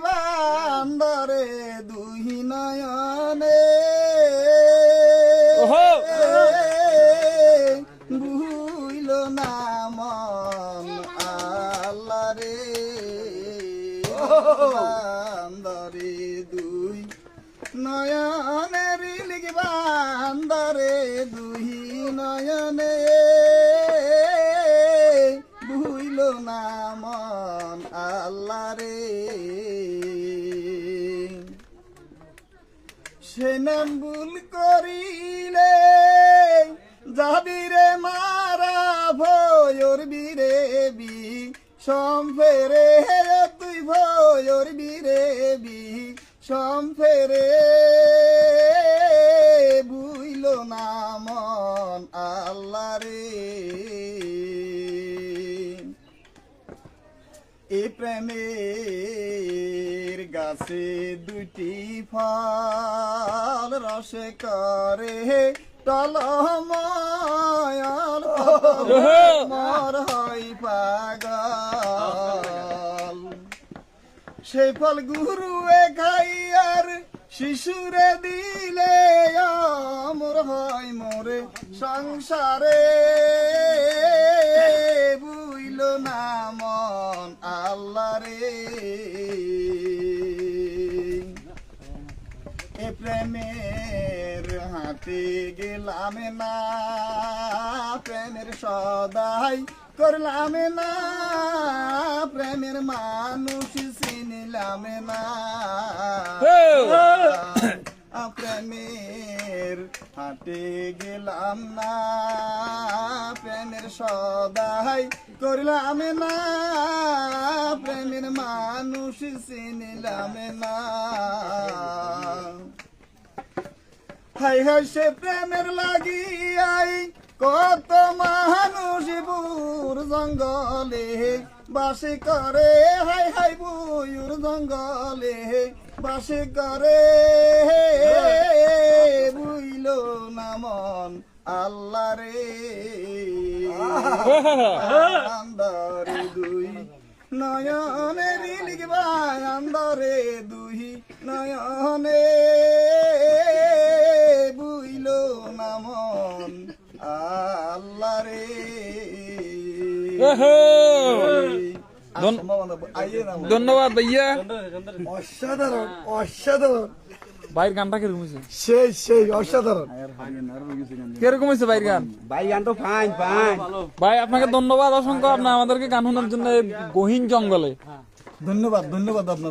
বান্দরে দুই নয়নে ভুইল না মন আল্লাহ রে বান্দরে দুই নয়নে রিলিক বান্দরে দুই নয়নে ভুইল না মন আল্লাহ রে সে নাম ভুল করিলে যাবি রে মারা ভয়র বীরে বি সম্ফেরে তুই ভয়র বীরে বি সম্ফেরে ভুইল না মন আল্লাহ রে এ প্রেমের গাছে দুটি ফল রসে করে টলময়াল মর হয় পাগল সেই ফল গুরুয়ে খাইয়ার শিশুরে দিলে আমর হয় মোরে সংসারে বুইল না মন আল্লাহ রে এ প্রেমের হাতে গেলাম না প্রেমের সদাই করলাম না প্রেমের মানুষ চিনিলাম না প্রেমের হাতে গেলাম না প্রেমের সদাই করলাম না প্রেমের মানুষ চিনিলাম না হাই হাই সে প্রেমের লাগিয়াই কত মানুষ বুর জঙ্গলে বাসে করে হাই হাই বুর জঙ্গলে বাসে করে বুইল না মন আল্লাহ রে আন্দরে দুই নয়নে লিখবা আন্দরে দুই নয়নে বুইল না মন আল্লাহ রে ধন্যবাদ ভাইয়া। অসাধারণ অসাধারণ ভাইয়ের গানটা কিরকম হয়েছে? সেই সেই অসাধারণ কিরকম হয়েছে ভাইয়ের গান? ভাই গান তো ফাইন ফাইন ভাই আপনাকে ধন্যবাদ অসংখ্য, আপনি আমাদেরকে গান শোনার জন্য গহীন জঙ্গলে। ধন্যবাদ ধন্যবাদ আপনার।